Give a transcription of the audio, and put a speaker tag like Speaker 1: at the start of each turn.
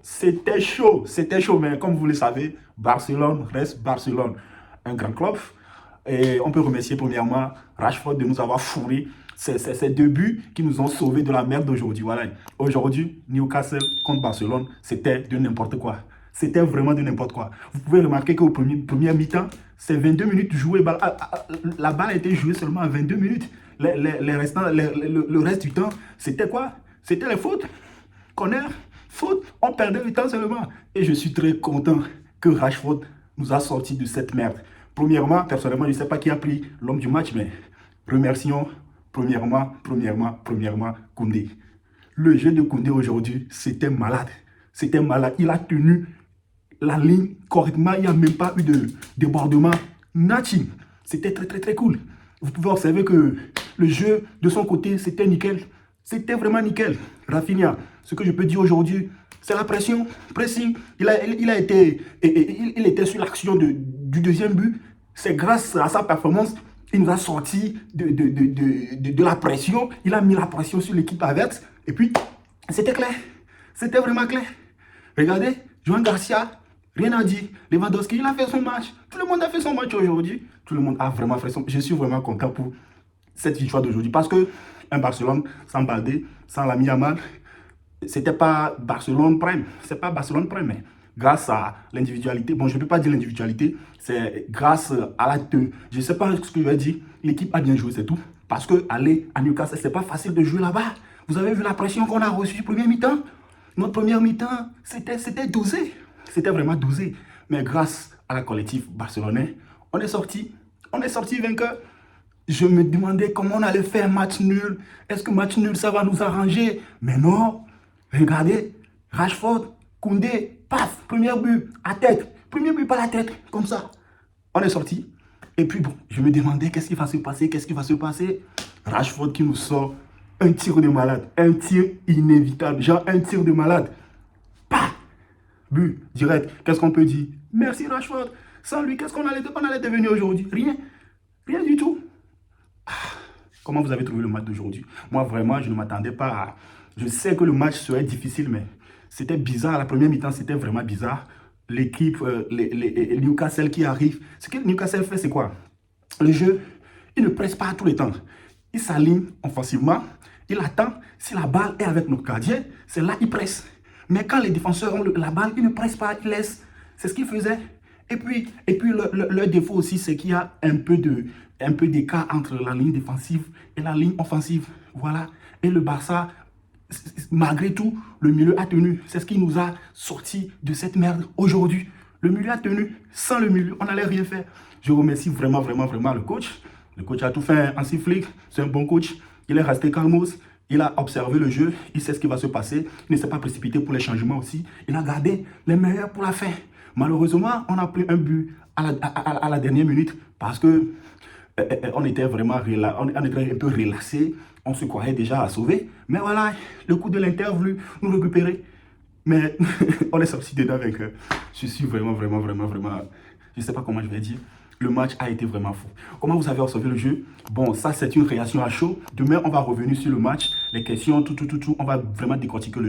Speaker 1: C'était chaud, mais comme vous le savez, Barcelone reste Barcelone, un grand club. Et on peut remercier premièrement Rashford de nous avoir fourni ces deux buts qui nous ont sauvés de la merde d'aujourd'hui. Voilà. Aujourd'hui, Newcastle contre Barcelone, c'était de n'importe quoi. C'était vraiment de n'importe quoi. Vous pouvez remarquer qu'au premier mi-temps, c'est 22 minutes jouées. La balle a été jouée seulement à 22 minutes. Le reste du temps, c'était quoi? C'était les fautes. Corner, faute, on perdait le temps seulement. Et je suis très content que Rashford nous a sorti de cette merde. Premièrement, personnellement, je ne sais pas qui a pris l'homme du match, mais remercions premièrement, Koundé. Le jeu de Koundé aujourd'hui, c'était malade. C'était malade. Il a tenu la ligne correctement. Il n'y a même pas eu de débordement. Nothing. C'était très cool. Vous pouvez observer que le jeu de son côté, c'était nickel. C'était vraiment nickel. Rafinha, ce que je peux dire aujourd'hui, c'est la pression, pressing. Il était sur l'action du deuxième but. C'est grâce à sa performance, il nous a sorti de la pression. Il a mis la pression sur l'équipe adverse. Et puis, c'était clair. C'était vraiment clair. Regardez, Joan Garcia, rien à dire. Lewandowski, il a fait son match. Tout le monde a fait son match aujourd'hui. Tout le monde a vraiment fait son match. Je suis vraiment content pour cette victoire d'aujourd'hui. Parce que un Barcelone sans Baldé, sans Lamine Yamal, c'était pas Barcelone Prime. C'est pas Barcelone Prime, mais grâce à l'individualité. Bon, je ne peux pas dire l'individualité. C'est grâce à la tenue. Je ne sais pas ce que je vais dire. L'équipe a bien joué, c'est tout. Parce que aller à Newcastle, c'est pas facile de jouer là-bas. Vous avez vu la pression qu'on a reçue première mi-temps. Notre première mi-temps, c'était dosé. C'était vraiment dosé. Mais grâce à la collective barcelonais, on est sorti. On est sorti vainqueur. Je me demandais comment on allait faire match nul. Est-ce que match nul, ça va nous arranger? Mais non. Regardez, Rashford, Koundé, paf, premier but à tête. Premier but par la tête, comme ça. On est sorti. Et puis bon, je me demandais qu'est-ce qui va se passer, qu'est-ce qui va se passer. Rashford qui nous sort un tir de malade, un tir inévitable, genre un tir de malade. Paf, but direct. Qu'est-ce qu'on peut dire? Merci Rashford. Sans lui, qu'est-ce qu'on allait devenir aujourd'hui? Rien. Rien du tout. Comment vous avez trouvé le match d'aujourd'hui? Moi, vraiment, je ne m'attendais pas à... Je sais que le match serait difficile, mais c'était bizarre. La première mi-temps, c'était vraiment bizarre. L'équipe, les Newcastle qui arrive. Ce que Newcastle fait, c'est quoi? Le jeu, il ne presse pas tout le temps. Il s'aligne offensivement. Il attend. Si la balle est avec notre gardien, c'est là qu'il presse. Mais quand les défenseurs ont la balle, ils ne pressent pas, ils laissent. C'est ce qu'ils faisaient. Et puis leur défaut aussi, c'est qu'il y a un peu d'écart entre la ligne défensive et la ligne offensive. Voilà. Et le Barça, malgré tout, le milieu a tenu. C'est ce qui nous a sortis de cette merde aujourd'hui. Le milieu a tenu. Sans le milieu, on n'allait rien faire. Je remercie vraiment le coach. Le coach a tout fait en sifflet. C'est un bon coach. Il est resté calmos. Il a observé le jeu. Il sait ce qui va se passer. Il ne s'est pas précipité pour les changements aussi. Il a gardé les meilleurs pour la fin. Malheureusement, on a pris un but à la dernière minute parce que on était vraiment on était un peu relaxé. On se croyait déjà à sauver. Mais voilà, le coup de l'Inter a voulu nous récupérer. Mais on est sorti dedans avec... Je suis vraiment... Je ne sais pas comment je vais dire. Le match a été vraiment fou. Comment vous avez observé le jeu? Bon, ça, c'est une réaction à chaud. Demain, on va revenir sur le match. Les questions, tout. On va vraiment décortiquer le